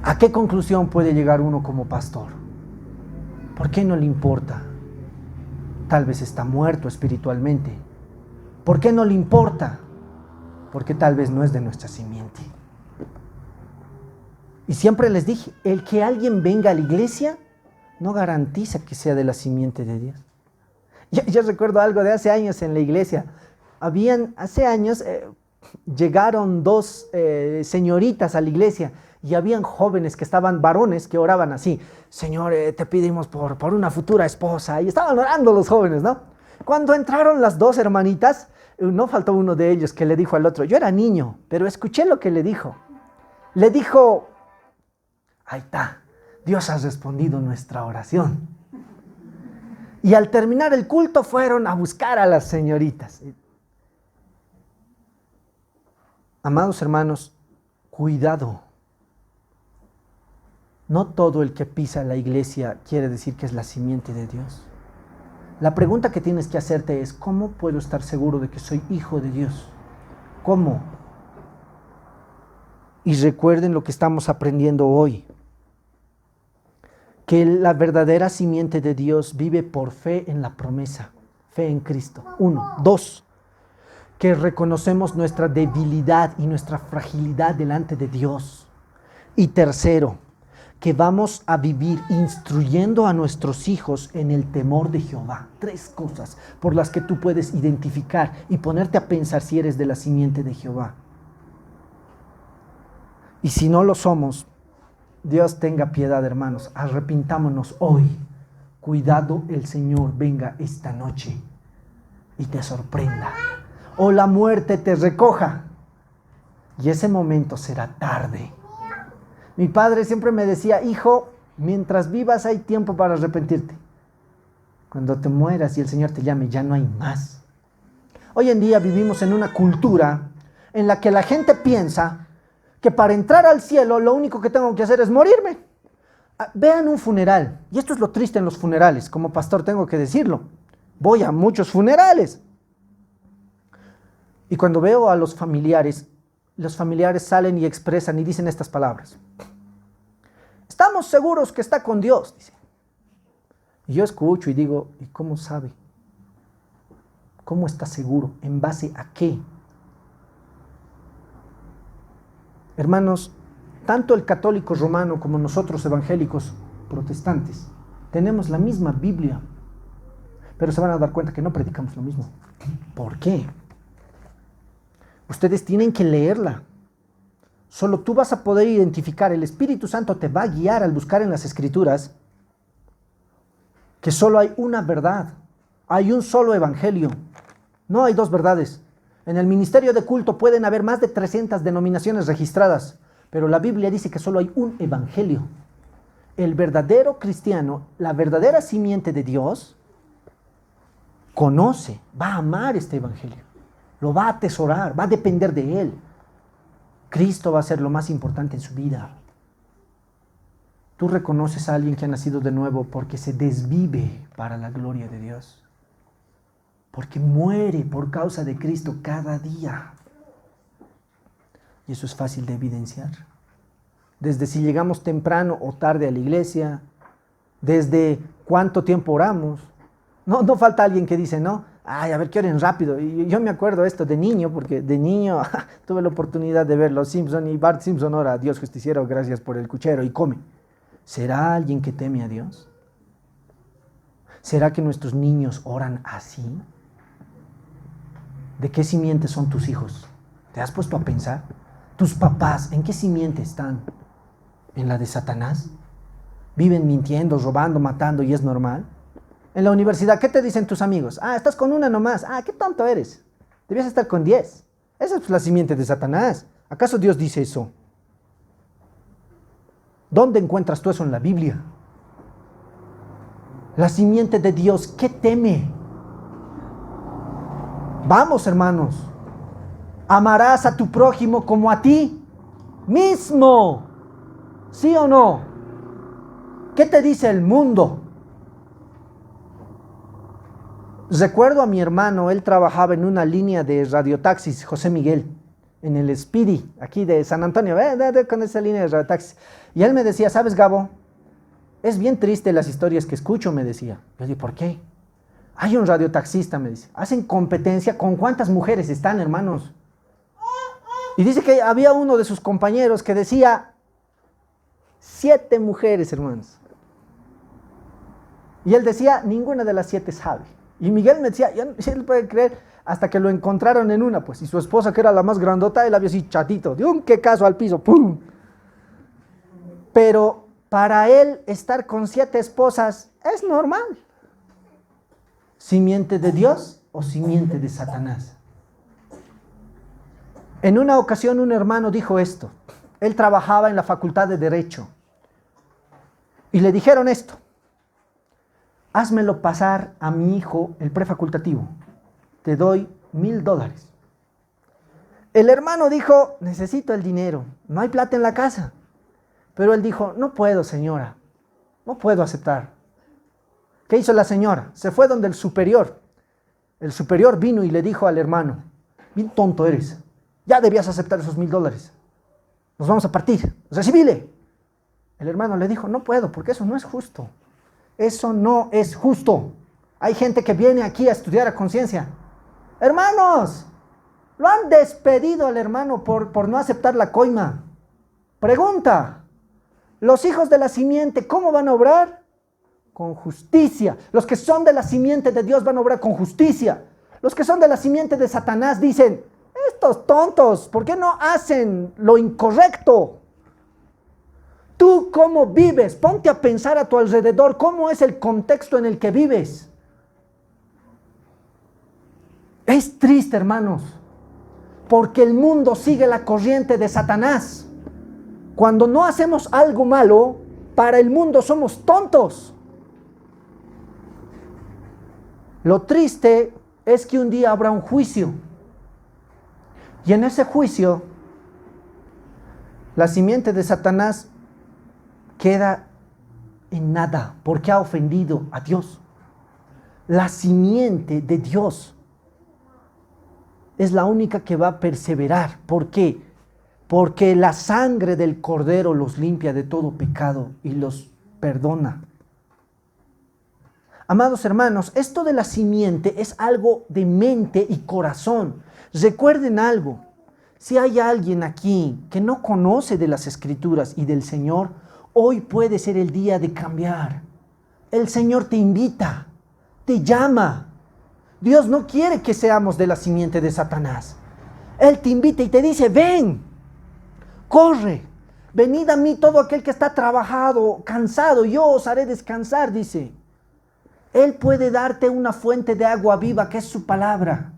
¿A qué conclusión puede llegar uno como pastor? ¿Por qué no le importa? Tal vez está muerto espiritualmente. ¿Por qué no le importa? Porque tal vez no es de nuestra simiente. Y siempre les dije, el que alguien venga a la iglesia no garantiza que sea de la simiente de Dios. Yo recuerdo algo de hace años en la iglesia. Hace años llegaron dos señoritas a la iglesia y habían jóvenes que estaban varones que oraban así. Señor, te pedimos por una futura esposa. Y estaban orando los jóvenes, ¿no? Cuando entraron las dos hermanitas, no faltó uno de ellos que le dijo al otro, yo era niño, pero escuché lo que le dijo. Le dijo, ahí está, Dios ha respondido nuestra oración. Y al terminar el culto fueron a buscar a las señoritas. Amados hermanos, cuidado. No todo el que pisa la iglesia quiere decir que es la simiente de Dios. La pregunta que tienes que hacerte es, ¿cómo puedo estar seguro de que soy hijo de Dios? ¿Cómo? Y recuerden lo que estamos aprendiendo hoy. Que la verdadera simiente de Dios vive por fe en la promesa. Fe en Cristo. 1. 2. Que reconocemos nuestra debilidad y nuestra fragilidad delante de Dios. Y 3. Que vamos a vivir instruyendo a nuestros hijos en el temor de Jehová. 3 cosas por las que tú puedes identificar y ponerte a pensar si eres de la simiente de Jehová. Y si no lo somos, Dios tenga piedad, hermanos. Arrepintámonos hoy. Cuidado, el Señor venga esta noche y te sorprenda. O la muerte te recoja. Y ese momento será tarde. Mi padre siempre me decía, hijo, mientras vivas hay tiempo para arrepentirte. Cuando te mueras y el Señor te llame, ya no hay más. Hoy en día vivimos en una cultura en la que la gente piensa que para entrar al cielo lo único que tengo que hacer es morirme. Vean un funeral, y esto es lo triste en los funerales, como pastor tengo que decirlo. Voy a muchos funerales. Y cuando veo a los familiares salen y expresan y dicen estas palabras. Estamos seguros que está con Dios, dicen. Y yo escucho y digo, ¿y cómo sabe? ¿Cómo está seguro? ¿En base a qué? Hermanos, tanto el católico romano como nosotros evangélicos protestantes tenemos la misma Biblia, pero se van a dar cuenta que no predicamos lo mismo. ¿Por qué? Ustedes tienen que leerla. Solo tú vas a poder identificar, el Espíritu Santo te va a guiar al buscar en las Escrituras que solo hay una verdad, hay un solo evangelio, no hay dos verdades. En el ministerio de culto pueden haber más de 300 denominaciones registradas, pero la Biblia dice que solo hay un evangelio. El verdadero cristiano, la verdadera simiente de Dios, conoce, va a amar este evangelio, lo va a atesorar, va a depender de él. Cristo va a ser lo más importante en su vida. Tú reconoces a alguien que ha nacido de nuevo porque se desvive para la gloria de Dios, porque muere por causa de Cristo cada día. Y eso es fácil de evidenciar. Desde si llegamos temprano o tarde a la iglesia, desde cuánto tiempo oramos. No falta alguien que dice, no, ay, a ver que oren rápido. Y yo me acuerdo esto de niño, porque de niño tuve la oportunidad de ver Los Simpson y Bart Simpson ora, Dios justiciero, gracias por el cuchero, y come. ¿Será alguien que teme a Dios? ¿Será que nuestros niños oran así? ¿De qué simiente son tus hijos? ¿Te has puesto a pensar? ¿Tus papás en qué simiente están? ¿En la de Satanás? ¿Viven mintiendo, robando, matando y es normal? En la universidad, ¿qué te dicen tus amigos? Ah, estás con una nomás. Ah, qué tonto eres. Debías estar con 10. Esa es la simiente de Satanás. ¿Acaso Dios dice eso? ¿Dónde encuentras tú eso en la Biblia? La simiente de Dios, ¿qué teme? Vamos, hermanos. Amarás a tu prójimo como a ti mismo. ¿Sí o no? ¿Qué te dice el mundo? Recuerdo a mi hermano, él trabajaba en una línea de radiotaxis, José Miguel, en el Speedy, aquí de San Antonio, con esa línea de radiotaxis. Y él me decía, ¿sabes, Gabo? Es bien triste las historias que escucho, me decía. Yo digo, ¿por qué? Hay un radiotaxista, me dice, hacen competencia con cuántas mujeres están, hermanos. Y dice que había uno de sus compañeros que decía, 7 mujeres, hermanos. Y él decía, ninguna de las 7 sabe. Y Miguel me decía, ya no se le puede creer, hasta que lo encontraron en una, pues, y su esposa, que era la más grandota, él había así chatito, de un quecazo al piso, ¡pum! Pero para él estar con 7 esposas es normal. ¿Simiente de Dios o simiente de Satanás? En una ocasión un hermano dijo esto. Él trabajaba en la facultad de Derecho. Y le dijeron esto. Házmelo pasar a mi hijo, el prefacultativo. Te doy $1,000. El hermano dijo, necesito el dinero. No hay plata en la casa. Pero él dijo, no puedo, señora. No puedo aceptar. ¿Qué hizo la señora? Se fue donde el superior. El superior vino y le dijo al hermano, bien tonto eres. Ya debías aceptar esos $1,000. Nos vamos a partir. Recibile. El hermano le dijo, no puedo, porque eso no es justo. Eso no es justo. Hay gente que viene aquí a estudiar a conciencia. Hermanos, lo han despedido al hermano por no aceptar la coima. Pregunta, los hijos de la simiente, ¿cómo van a obrar? Con justicia. Los que son de la simiente de Dios van a obrar con justicia. Los que son de la simiente de Satanás dicen, estos tontos, ¿por qué no hacen lo incorrecto? ¿Tú cómo vives? Ponte a pensar a tu alrededor, ¿cómo es el contexto en el que vives? Es triste, hermanos, porque el mundo sigue la corriente de Satanás. Cuando no hacemos algo malo, para el mundo somos tontos. Lo triste es que un día habrá un juicio. Y en ese juicio, la simiente de Satanás queda en nada, porque ha ofendido a Dios. La simiente de Dios es la única que va a perseverar. ¿Por qué? Porque la sangre del Cordero los limpia de todo pecado y los perdona. Amados hermanos, esto de la simiente es algo de mente y corazón. Recuerden algo, si hay alguien aquí que no conoce de las Escrituras y del Señor, hoy puede ser el día de cambiar. El Señor te invita, te llama. Dios no quiere que seamos de la simiente de Satanás. Él te invita y te dice, ven, corre, venid a mí todo aquel que está trabajado, cansado, yo os haré descansar, dice. Él puede darte una fuente de agua viva que es su palabra.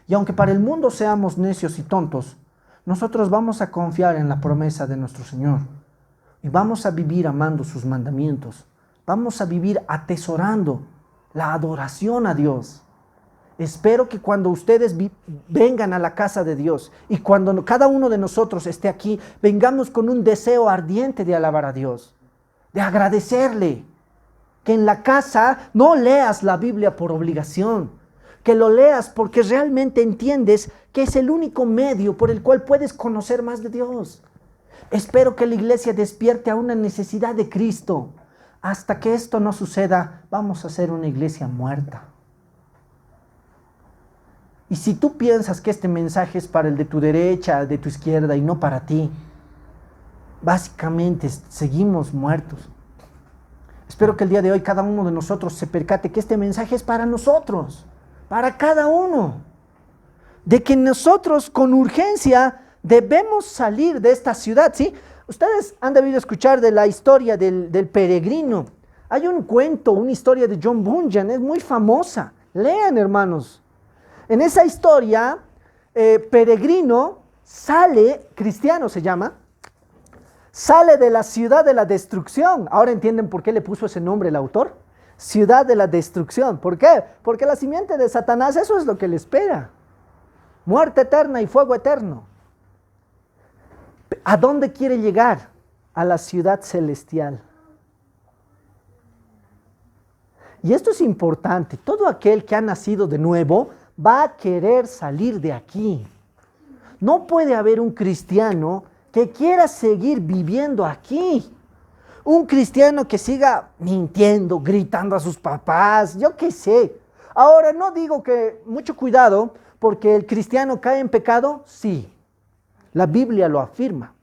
Y aunque para el mundo seamos necios y tontos, nosotros vamos a confiar en la promesa de nuestro Señor. Y vamos a vivir amando sus mandamientos. Vamos a vivir atesorando la adoración a Dios. Espero que cuando ustedes vengan a la casa de Dios y cuando cada uno de nosotros esté aquí, vengamos con un deseo ardiente de alabar a Dios, de agradecerle. Que en la casa no leas la Biblia por obligación, que lo leas porque realmente entiendes que es el único medio por el cual puedes conocer más de Dios. Espero que la iglesia despierte a una necesidad de Cristo. Hasta que esto no suceda, vamos a ser una iglesia muerta. Y si tú piensas que este mensaje es para el de tu derecha, de tu izquierda y no para ti, básicamente seguimos muertos. Espero que el día de hoy cada uno de nosotros se percate que este mensaje es para nosotros, para cada uno. De que nosotros con urgencia debemos salir de esta ciudad, ¿sí? Ustedes han debido escuchar de la historia del peregrino. Hay un cuento, una historia de John Bunyan, es muy famosa. Lean, hermanos. En esa historia, peregrino sale, cristiano se llama, sale de la ciudad de la destrucción. Ahora entienden por qué le puso ese nombre el autor. Ciudad de la destrucción. ¿Por qué? Porque la simiente de Satanás, eso es lo que le espera. Muerte eterna y fuego eterno. ¿A dónde quiere llegar? A la ciudad celestial. Y esto es importante. Todo aquel que ha nacido de nuevo va a querer salir de aquí. No puede haber un cristiano que quiera seguir viviendo aquí. Un cristiano que siga mintiendo, gritando a sus papás, yo qué sé. Ahora no digo que, mucho cuidado, porque el cristiano cae en pecado, sí. La Biblia lo afirma.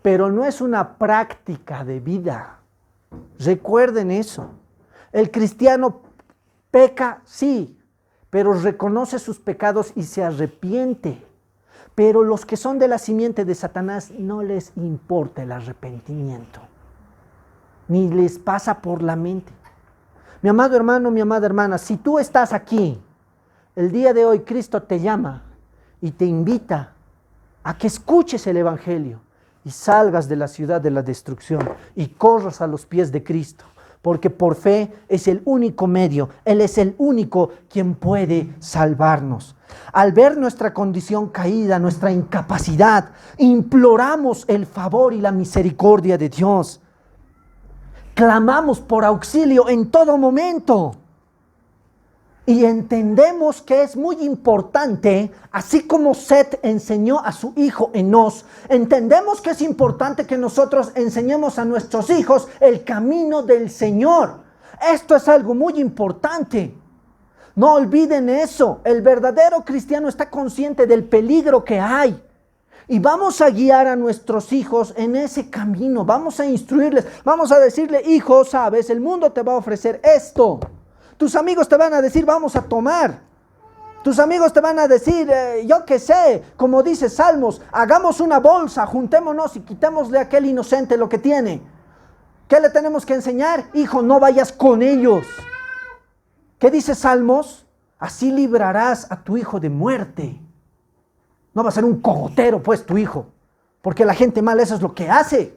Pero no es una práctica de vida. Recuerden eso. El cristiano peca, sí, pero reconoce sus pecados y se arrepiente. Pero los que son de la simiente de Satanás no les importa el arrepentimiento, ni les pasa por la mente. Mi amado hermano, mi amada hermana, si tú estás aquí, el día de hoy Cristo te llama y te invita a que escuches el Evangelio y salgas de la ciudad de la destrucción y corras a los pies de Cristo. Porque por fe es el único medio, Él es el único quien puede salvarnos. Al ver nuestra condición caída, nuestra incapacidad, imploramos el favor y la misericordia de Dios. Clamamos por auxilio en todo momento. Y entendemos que es muy importante, así como Set enseñó a su hijo Enós, entendemos que es importante que nosotros enseñemos a nuestros hijos el camino del Señor. Esto es algo muy importante. No olviden eso. El verdadero cristiano está consciente del peligro que hay. Y vamos a guiar a nuestros hijos en ese camino. Vamos a instruirles. Vamos a decirle, hijo, sabes, el mundo te va a ofrecer esto. Tus amigos te van a decir, vamos a tomar. Tus amigos te van a decir, yo qué sé, como dice Salmos, hagamos una bolsa, juntémonos y quitémosle a aquel inocente lo que tiene. ¿Qué le tenemos que enseñar? Hijo, no vayas con ellos. ¿Qué dice Salmos? Así librarás a tu hijo de muerte. No va a ser un cogotero, pues, tu hijo. Porque la gente mala eso es lo que hace.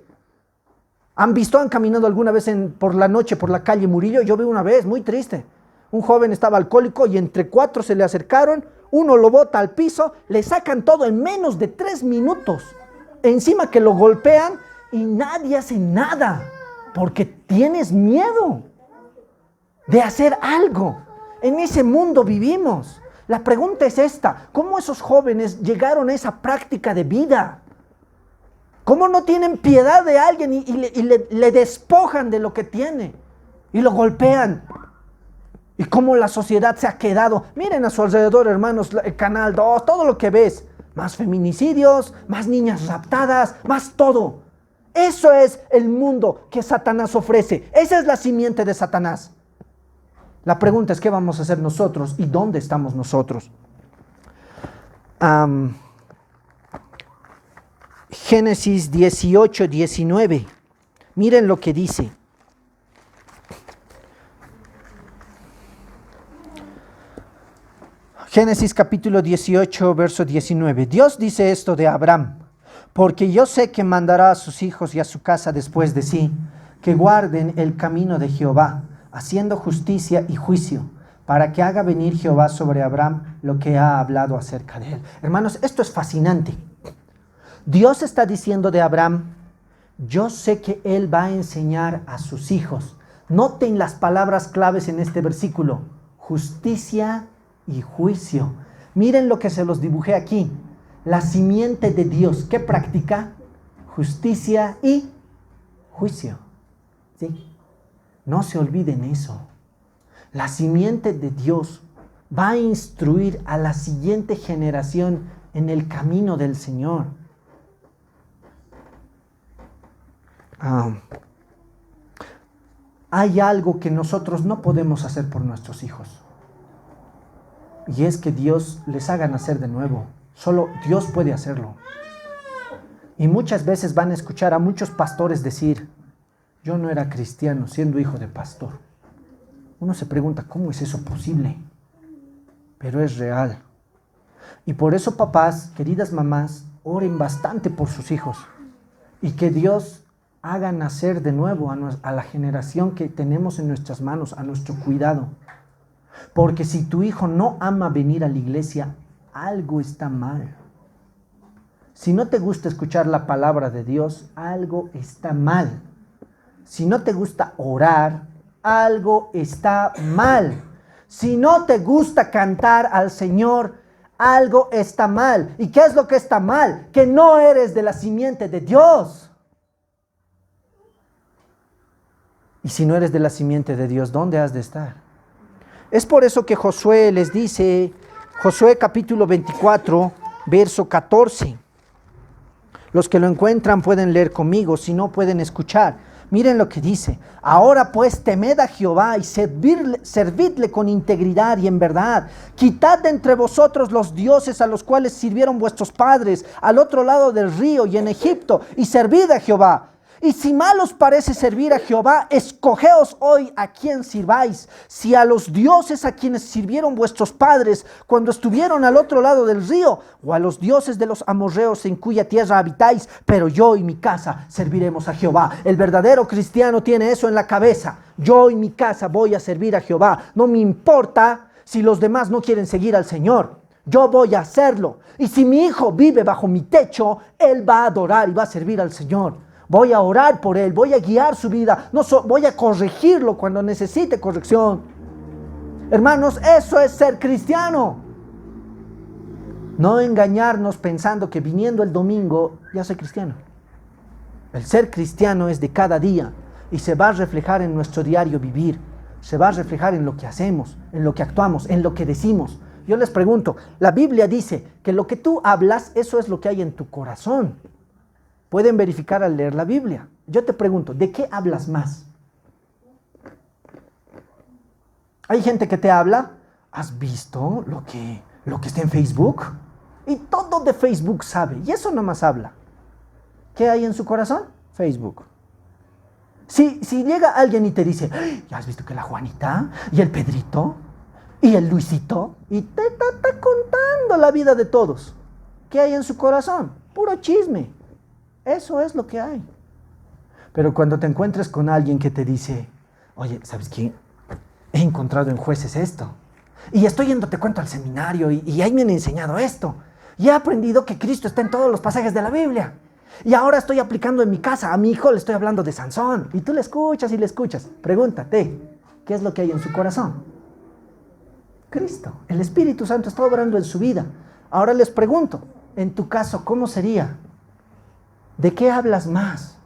¿Han caminado alguna vez por la noche por la calle Murillo? Yo vi una vez, muy triste. Un joven estaba alcohólico y entre 4 se le acercaron, uno lo bota al piso, le sacan todo en menos de 3 minutos. Encima que lo golpean y nadie hace nada. Porque tienes miedo de hacer algo. En ese mundo vivimos. La pregunta es esta: ¿cómo esos jóvenes llegaron a esa práctica de vida? ¿Cómo no tienen piedad de alguien y le despojan de lo que tiene? Y lo golpean. Y cómo la sociedad se ha quedado. Miren a su alrededor, hermanos, el Canal 2, todo lo que ves. Más feminicidios, más niñas raptadas, más todo. Eso es el mundo que Satanás ofrece. Esa es la simiente de Satanás. La pregunta es: ¿qué vamos a hacer nosotros y dónde estamos nosotros? Génesis 18, 19. Miren lo que dice. Génesis capítulo 18, verso 19. Dios dice esto de Abraham: porque yo sé que mandará a sus hijos y a su casa después de sí, que guarden el camino de Jehová, haciendo justicia y juicio, para que haga venir Jehová sobre Abraham lo que ha hablado acerca de él. Hermanos, esto es fascinante. Dios está diciendo de Abraham: yo sé que él va a enseñar a sus hijos. Noten las palabras claves en este versículo: justicia y juicio. Miren lo que se los dibujé aquí. La simiente de Dios, ¿qué practica? Justicia y juicio. ¿Sí? No se olviden eso. La simiente de Dios va a instruir a la siguiente generación en el camino del Señor. Hay algo que nosotros no podemos hacer por nuestros hijos. Y es que Dios les haga nacer de nuevo. Solo Dios puede hacerlo. Y muchas veces van a escuchar a muchos pastores decir: yo no era cristiano siendo hijo de pastor. Uno se pregunta: ¿cómo es eso posible? Pero es real. Y por eso, papás, queridas mamás, oren bastante por sus hijos. Y que Dios haga nacer de nuevo a la generación que tenemos en nuestras manos, a nuestro cuidado. Porque si tu hijo no ama venir a la iglesia, algo está mal. Si no te gusta escuchar la palabra de Dios, algo está mal. Si no te gusta orar, algo está mal. Si no te gusta cantar al Señor, algo está mal. ¿Y qué es lo que está mal? Que no eres de la simiente de Dios. Y si no eres de la simiente de Dios, ¿dónde has de estar? Es por eso que Josué les dice, Josué capítulo 24, verso 14. Los que lo encuentran pueden leer conmigo, si no pueden escuchar. Miren lo que dice: ahora pues temed a Jehová y servidle con integridad y en verdad. Quitad de entre vosotros los dioses a los cuales sirvieron vuestros padres al otro lado del río y en Egipto, y servid a Jehová. Y si mal os parece servir a Jehová, escogeos hoy a quién sirváis, si a los dioses a quienes sirvieron vuestros padres cuando estuvieron al otro lado del río, o a los dioses de los amorreos en cuya tierra habitáis, pero yo y mi casa serviremos a Jehová. El verdadero cristiano tiene eso en la cabeza: yo y mi casa voy a servir a Jehová. No me importa si los demás no quieren seguir al Señor, yo voy a hacerlo. Y si mi hijo vive bajo mi techo, él va a adorar y va a servir al Señor. Voy a orar por él, voy a guiar su vida, voy a corregirlo cuando necesite corrección. Hermanos, eso es ser cristiano. No engañarnos pensando que viniendo el domingo ya soy cristiano. El ser cristiano es de cada día y se va a reflejar en nuestro diario vivir. Se va a reflejar en lo que hacemos, en lo que actuamos, en lo que decimos. Yo les pregunto, la Biblia dice que lo que tú hablas, eso es lo que hay en tu corazón. Pueden verificar al leer la Biblia. Yo te pregunto, ¿de qué hablas más? Hay gente que te habla: ¿has visto lo que está en Facebook? Y todo de Facebook sabe, y eso nomás habla. ¿Qué hay en su corazón? Facebook. Si llega alguien y te dice: ¿ya has visto que la Juanita y el Pedrito y el Luisito? Y te está contando la vida de todos. ¿Qué hay en su corazón? Puro chisme. Eso es lo que hay. Pero cuando te encuentres con alguien que te dice: oye, ¿sabes qué? He encontrado en Jueces esto. Y estoy yendo, te cuento, al seminario y ahí me han enseñado esto. Y he aprendido que Cristo está en todos los pasajes de la Biblia. Y ahora estoy aplicando en mi casa. A mi hijo le estoy hablando de Sansón. Y tú le escuchas y le escuchas. Pregúntate, ¿qué es lo que hay en su corazón? Cristo. El Espíritu Santo está obrando en su vida. Ahora les pregunto, en tu caso, ¿cómo sería? ¿De qué hablas más?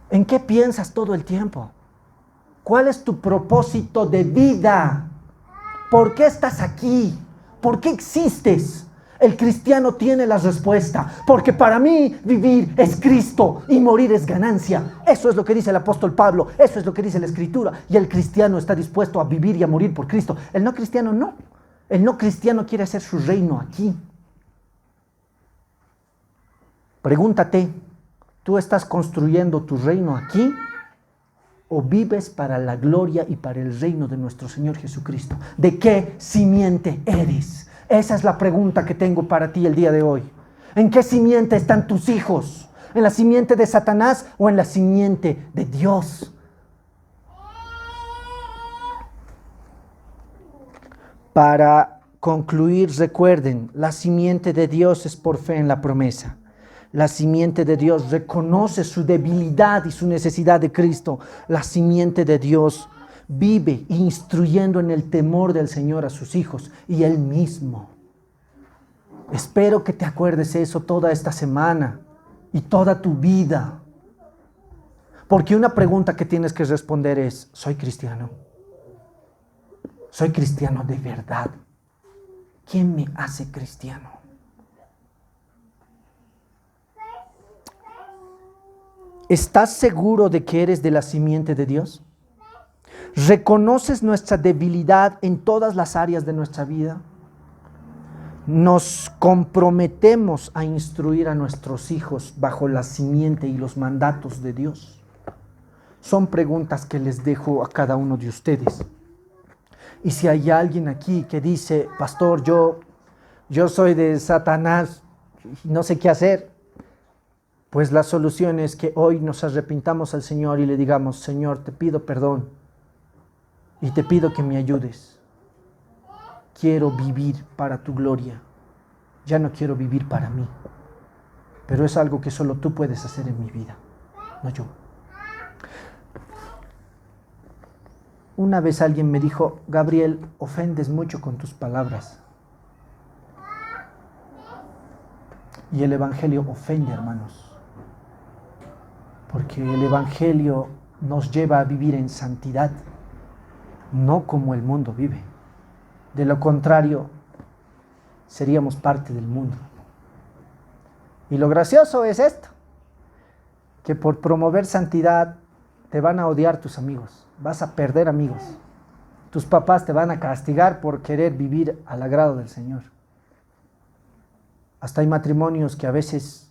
¿En qué piensas todo el tiempo? ¿Cuál es tu propósito de vida? ¿Por qué estás aquí? ¿Por qué existes? El cristiano tiene la respuesta, porque para mí vivir es Cristo y morir es ganancia. Eso es lo que dice el apóstol Pablo, eso es lo que dice la Escritura, y el cristiano está dispuesto a vivir y a morir por Cristo. El no cristiano no. El no cristiano quiere hacer su reino aquí. Pregúntate, ¿tú estás construyendo tu reino aquí? ¿O vives para la gloria y para el reino de nuestro Señor Jesucristo? ¿De qué simiente eres? Esa es la pregunta que tengo para ti el día de hoy. ¿En qué simiente están tus hijos? ¿En la simiente de Satanás o en la simiente de Dios? Para concluir, recuerden, la simiente de Dios es por fe en la promesa. La simiente de Dios reconoce su debilidad y su necesidad de Cristo. La simiente de Dios vive instruyendo en el temor del Señor a sus hijos y Él mismo. Espero que te acuerdes eso toda esta semana y toda tu vida. Porque una pregunta que tienes que responder es, ¿soy cristiano? ¿Soy cristiano de verdad? ¿Quién me hace cristiano? ¿Estás seguro de que eres de la simiente de Dios? ¿Reconoces nuestra debilidad en todas las áreas de nuestra vida? ¿Nos comprometemos a instruir a nuestros hijos bajo la simiente y los mandatos de Dios? Son preguntas que les dejo a cada uno de ustedes. Y si hay alguien aquí que dice, pastor, yo soy de Satanás, no sé qué hacer, pues la solución es que hoy nos arrepintamos al Señor y le digamos, Señor, te pido perdón y te pido que me ayudes. Quiero vivir para tu gloria. Ya no quiero vivir para mí. Pero es algo que solo tú puedes hacer en mi vida, no yo. Una vez alguien me dijo, Gabriel, ofendes mucho con tus palabras. Y el Evangelio ofende, hermanos. Porque el Evangelio nos lleva a vivir en santidad, no como el mundo vive. De lo contrario, seríamos parte del mundo. Y lo gracioso es esto, que por promover santidad te van a odiar tus amigos, vas a perder amigos. Tus papás te van a castigar por querer vivir al agrado del Señor. Hasta hay matrimonios que a veces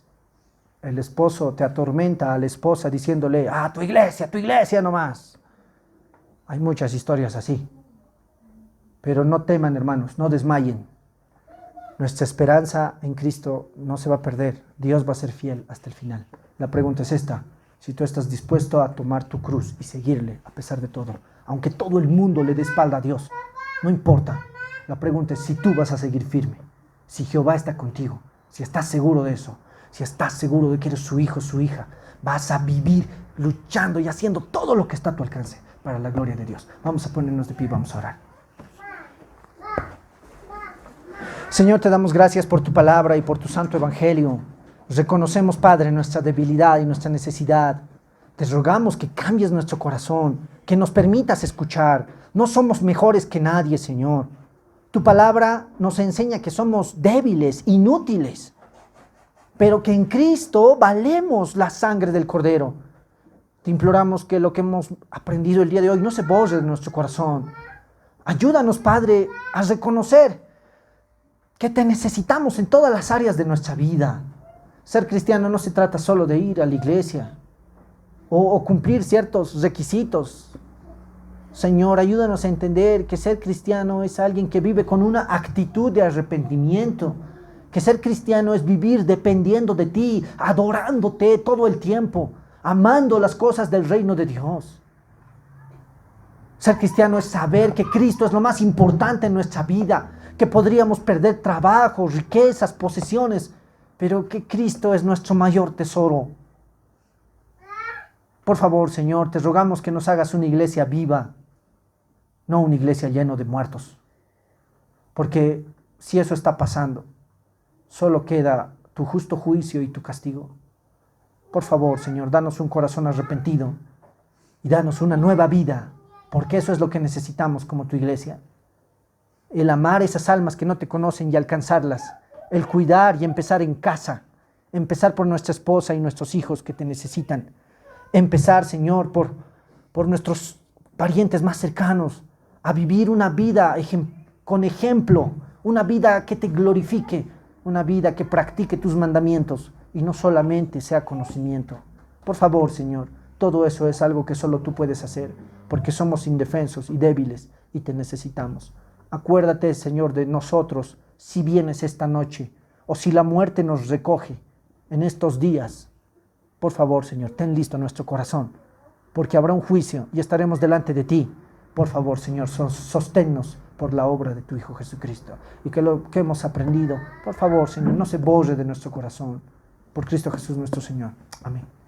el esposo te atormenta a la esposa diciéndole, tu iglesia nomás. Hay muchas historias así. Pero no teman, hermanos, no desmayen. Nuestra esperanza en Cristo no se va a perder. Dios va a ser fiel hasta el final. La pregunta es esta, si tú estás dispuesto a tomar tu cruz y seguirle a pesar de todo, aunque todo el mundo le dé espalda a Dios, no importa. La pregunta es si tú vas a seguir firme, si Jehová está contigo, si estás seguro de eso, si estás seguro de que eres su hijo, su hija, vas a vivir luchando y haciendo todo lo que está a tu alcance para la gloria de Dios. Vamos a ponernos de pie, vamos a orar. Señor, te damos gracias por tu palabra y por tu santo evangelio. Reconocemos, Padre, nuestra debilidad y nuestra necesidad. Te rogamos que cambies nuestro corazón, que nos permitas escuchar. No somos mejores que nadie, Señor. Tu palabra nos enseña que somos débiles, inútiles, pero que en Cristo valemos la sangre del Cordero. Te imploramos que lo que hemos aprendido el día de hoy no se borre de nuestro corazón. Ayúdanos, Padre, a reconocer que te necesitamos en todas las áreas de nuestra vida. Ser cristiano no se trata solo de ir a la iglesia o cumplir ciertos requisitos. Señor, ayúdanos a entender que ser cristiano es alguien que vive con una actitud de arrepentimiento, que ser cristiano es vivir dependiendo de ti, adorándote todo el tiempo, amando las cosas del reino de Dios. Ser cristiano es saber que Cristo es lo más importante en nuestra vida, que podríamos perder trabajo, riquezas, posesiones, pero que Cristo es nuestro mayor tesoro. Por favor, Señor, te rogamos que nos hagas una iglesia viva, no una iglesia llena de muertos. Porque si eso está pasando, solo queda tu justo juicio y tu castigo. Por favor, Señor, danos un corazón arrepentido y danos una nueva vida, porque eso es lo que necesitamos como tu iglesia. El amar esas almas que no te conocen y alcanzarlas, el cuidar y empezar en casa, empezar por nuestra esposa y nuestros hijos que te necesitan, empezar, Señor, por nuestros parientes más cercanos, a vivir una vida con ejemplo, una vida que te glorifique, una vida que practique tus mandamientos y no solamente sea conocimiento. Por favor, Señor, todo eso es algo que solo tú puedes hacer, porque somos indefensos y débiles y te necesitamos. Acuérdate, Señor, de nosotros si vienes esta noche o si la muerte nos recoge en estos días. Por favor, Señor, ten listo nuestro corazón, porque habrá un juicio y estaremos delante de ti. Por favor, Señor, sosténnos por la obra de tu Hijo Jesucristo. Y que lo que hemos aprendido, por favor, Señor, no se borre de nuestro corazón. Por Cristo Jesús nuestro Señor. Amén.